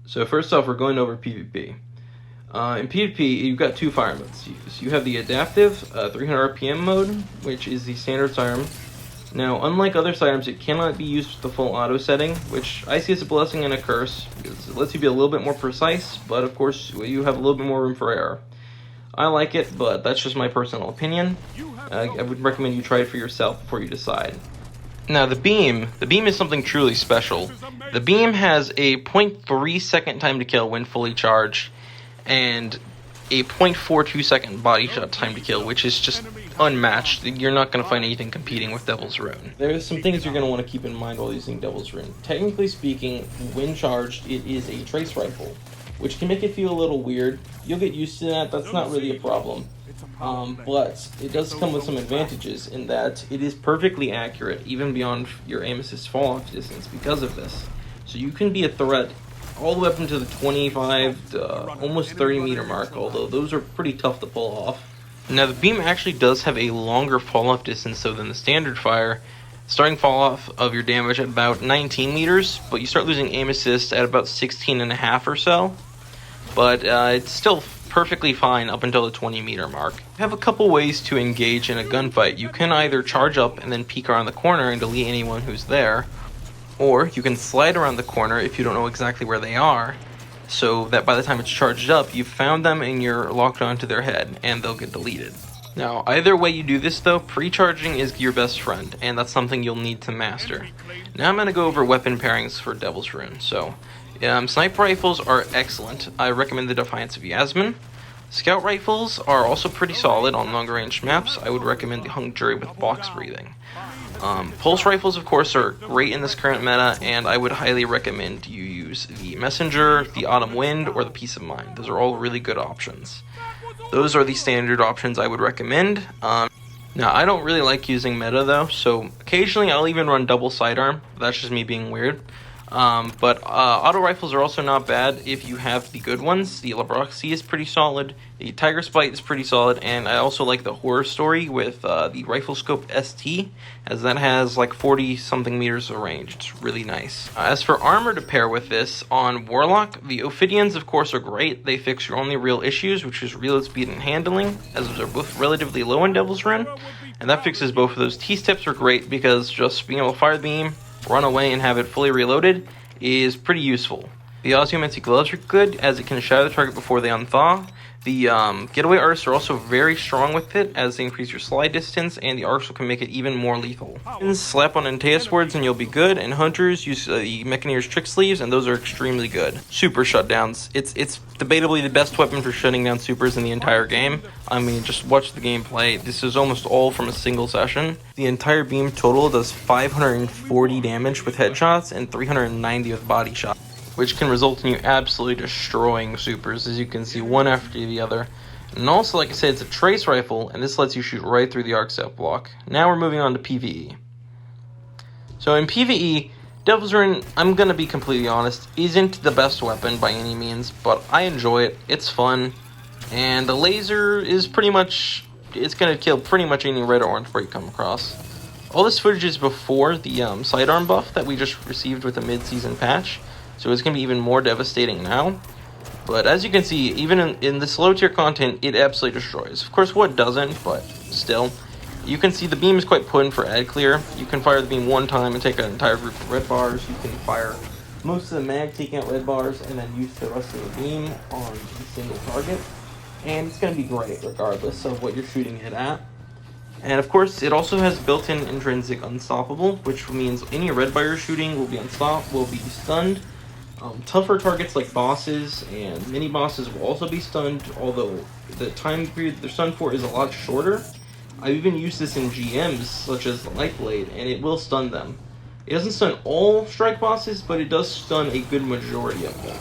So first off, we're going over PvP. In PvP, you've got two fire modes to use. You have the adaptive 300 RPM mode, which is the standard sidearm. Now, unlike other sidearms, it cannot be used with the full auto setting, which I see as a blessing and a curse, because it lets you be a little bit more precise, but of course, you have a little bit more room for error. I like it, but that's just my personal opinion. I would recommend you try it for yourself before you decide. Now, the beam is something truly special. The beam has a 0.3 second time to kill when fully charged, and a 0.42 second body shot time to kill, which is just unmatched. You're not going to find anything competing with Devil's Rune. There's some things you're going to want to keep in mind while using Devil's Rune. Technically speaking, when charged, it is a trace rifle, which can make it feel a little weird. You'll get used to that, that's not really a problem. But it does come with some advantages in that it is perfectly accurate, even beyond your aim assist fall-off distance because of this. So you can be a threat all the way up into the 25 to almost 30 meter mark, although those are pretty tough to pull off. Now the beam actually does have a longer fall-off distance though than the standard fire, starting fall-off of your damage at about 19 meters, but you start losing aim assist at about 16.5 or so. But it's still perfectly fine up until the 20 meter mark. You have a couple ways to engage in a gunfight. You can either charge up and then peek around the corner and delete anyone who's there, or you can slide around the corner if you don't know exactly where they are, so that by the time it's charged up, you've found them and you're locked onto their head, and they'll get deleted. Now, either way you do this though, pre-charging is your best friend, and that's something you'll need to master. Now I'm going to go over weapon pairings for Devil's Rune. So, sniper rifles are excellent. I recommend the Defiance of Yasmin. Scout rifles are also pretty solid on longer range maps. I would recommend the Hung Jury with box breathing. Pulse rifles, of course, are great in this current meta, and I would highly recommend you use the Messenger, the Autumn Wind, or the Peace of Mind. Those are all really good options. Those are the standard options I would recommend. Now, I don't really like using meta, though, so occasionally I'll even run double sidearm. That's just me being weird. But auto rifles are also not bad if you have the good ones. The Labroxy is pretty solid, the Tiger Spite is pretty solid, and I also like the Horror Story with the Rifle Scope ST, as that has like 40 something meters of range. It's really nice. As for armor to pair with this, on Warlock, the Ophidians of course are great. They fix your only real issues, which is reload speed and handling, as those are both relatively low in Devil's Rune, and that fixes both of those. T-steps are great because just being able to fire the beam, run away, and have it fully reloaded is pretty useful. The Osseomancy gloves are good, as it can shatter the target before they unthaw. The getaway arcs are also very strong with it, as they increase your slide distance, and the arcs can make it even more lethal. Slap on Antaeus words and you'll be good, and hunters use the Mechaneer's trick sleeves, and those are extremely good. Super shutdowns. It's debatably the best weapon for shutting down supers in the entire game. I mean, just watch the gameplay. This is almost all from a single session. The entire beam total does 540 damage with headshots and 390 with body shots, which can result in you absolutely destroying supers, as you can see, one after the other. And also, like I said, it's a trace rifle, and this lets you shoot right through the arc set block. Now we're moving on to PvE. So in PvE, Devil's Rune, I'm gonna be completely honest, isn't the best weapon by any means, but I enjoy it, it's fun, and the laser is pretty much, it's gonna kill pretty much any red or orange before you come across. All this footage is before the sidearm buff that we just received with the mid-season patch, so it's going to be even more devastating now. But as you can see, even in this low tier content, it absolutely destroys. Of course, what doesn't, but still. You can see the beam is quite potent for ad clear. You can fire the beam one time and take an entire group of red bars. You can fire most of the mag taking out red bars and then use the rest of the beam on a single target. And it's going to be great regardless of what you're shooting it at. And of course, it also has built-in intrinsic unstoppable, which means any red bar you're shooting will be stunned. Tougher targets like bosses and mini bosses will also be stunned, although the time period they're stunned for is a lot shorter. I've even used this in GMs such as the Lightblade, and it will stun them. It doesn't stun all strike bosses, but it does stun a good majority of them.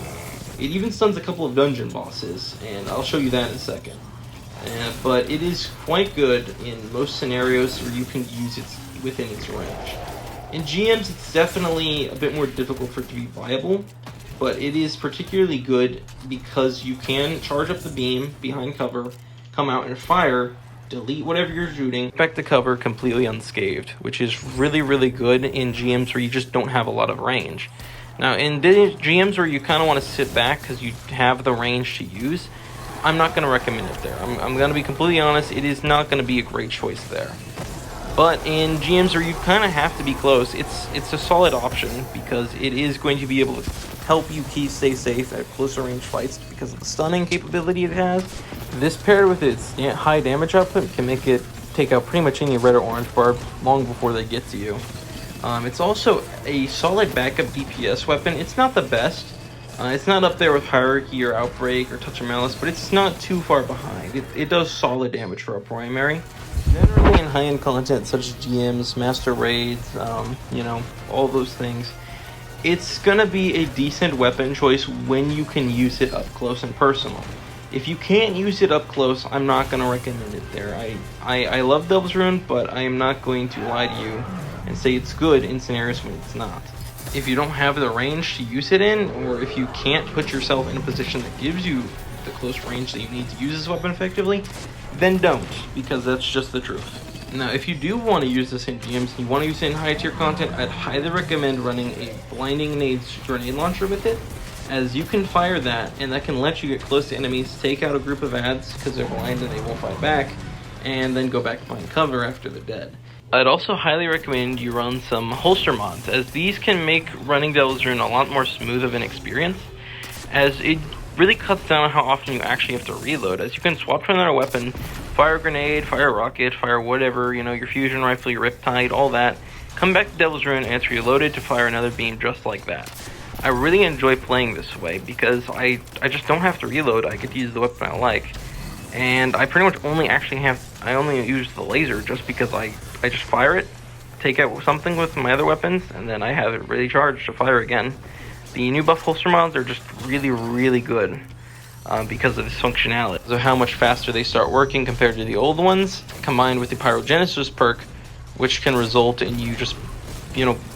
It even stuns a couple of dungeon bosses, and I'll show you that in a second. But it is quite good in most scenarios where you can use it within its range. In GMs, it's definitely a bit more difficult for it to be viable, but it is particularly good because you can charge up the beam behind cover, come out and fire, delete whatever you're shooting, back to cover completely unscathed, which is really, really good in GMs where you just don't have a lot of range. Now, in the GMs where you kind of want to sit back because you have the range to use, I'm not going to recommend it there. I'm going to be completely honest, it is not going to be a great choice there. But in GMs where you kind of have to be close, it's a solid option because it is going to be able to help you stay safe at closer range fights because of the stunning capability it has. This paired with its high damage output can make it take out pretty much any red or orange barb long before they get to you. It's also a solid backup DPS weapon. It's not the best. It's not up there with Hierarchy or Outbreak or Touch of Malice, but it's not too far behind. It does solid damage for a primary. Generally in high-end content such as GMs, Master Raids, all those things, it's gonna be a decent weapon choice when you can use it up close and personal. If you can't use it up close, I'm not gonna recommend it there. I love Devil's Rune, but I am not going to lie to you and say it's good in scenarios when it's not. If you don't have the range to use it in, or if you can't put yourself in a position that gives you the close range that you need to use this weapon effectively, then don't, because that's just the truth. Now, if you do want to use this in GMs and you want to use it in high tier content, I'd highly recommend running a Blinding Nades grenade launcher with it, as you can fire that, and that can let you get close to enemies, take out a group of ads because they're blind and they won't fight back, and then go back and find cover after they're dead. I'd also highly recommend you run some holster mods, as these can make running Devil's Rune a lot more smooth of an experience, as it really cuts down on how often you actually have to reload, as you can swap to another weapon, fire a grenade, fire a rocket, fire whatever, your fusion rifle, your Riptide, all that, come back to Devil's Rune and it's reloaded to fire another beam just like that. I really enjoy playing this way because I just don't have to reload. I get to use the weapon I like, and I pretty much only use the laser just because I just fire it, take out something with my other weapons, and then I have it ready charged to fire again. The new buff holster mods are just really, really good because of this functionality. So how much faster they start working compared to the old ones, combined with the Pyrogenesis perk, which can result in you just,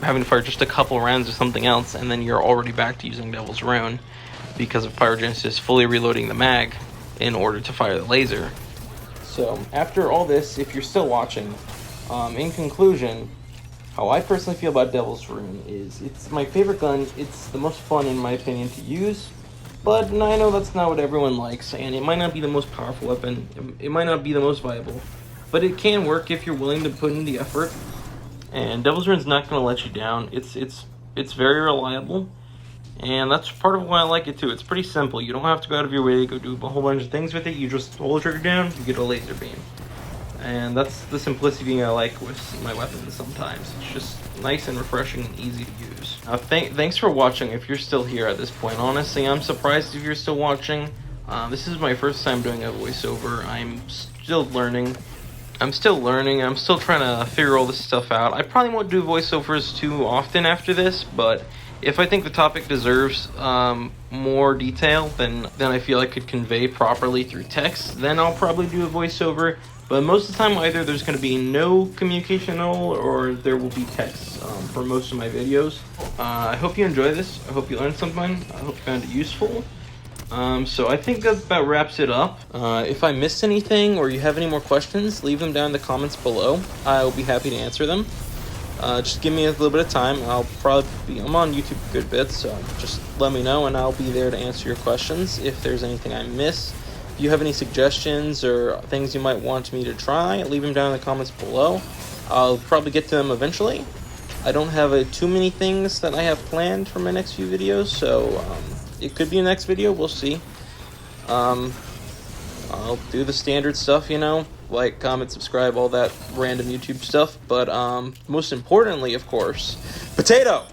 having to fire just a couple rounds of something else, and then you're already back to using Devil's Rune because of Pyrogenesis fully reloading the mag in order to fire the laser. So after all this, if you're still watching, in conclusion, how I personally feel about Devil's Rune is it's my favorite gun. It's the most fun, in my opinion, to use, but I know that's not what everyone likes, and it might not be the most powerful weapon. It might not be the most viable, but it can work if you're willing to put in the effort. And Devil's Rune's not going to let you down. It's very reliable, and that's part of why I like it too. It's pretty simple. You don't have to go out of your way to go do a whole bunch of things with it. You just hold the trigger down, you get a laser beam. And that's the simplicity I like with my weapons sometimes. It's just nice and refreshing and easy to use. Thanks for watching if you're still here at this point. Honestly, I'm surprised if you're still watching. This is my first time doing a voiceover. I'm still learning. I'm still trying to figure all this stuff out. I probably won't do voiceovers too often after this, but if I think the topic deserves more detail than I feel I could convey properly through text, then I'll probably do a voiceover. But most of the time, either there's going to be no communication at all, or there will be text for most of my videos. I hope you enjoy this. I hope you learned something. I hope you found it useful. So I think that about wraps it up. If I missed anything or you have any more questions, leave them down in the comments below. I'll be happy to answer them. Just give me a little bit of time. I'm on YouTube a good bit, so just let me know and I'll be there to answer your questions if there's anything I miss. If you have any suggestions or things you might want me to try, leave them down in the comments below. I'll probably get to them eventually. I don't have too many things that I have planned for my next few videos, so it could be a next video. We'll see. I'll do the standard stuff, like, comment, subscribe, all that random YouTube stuff. But most importantly, of course, potato!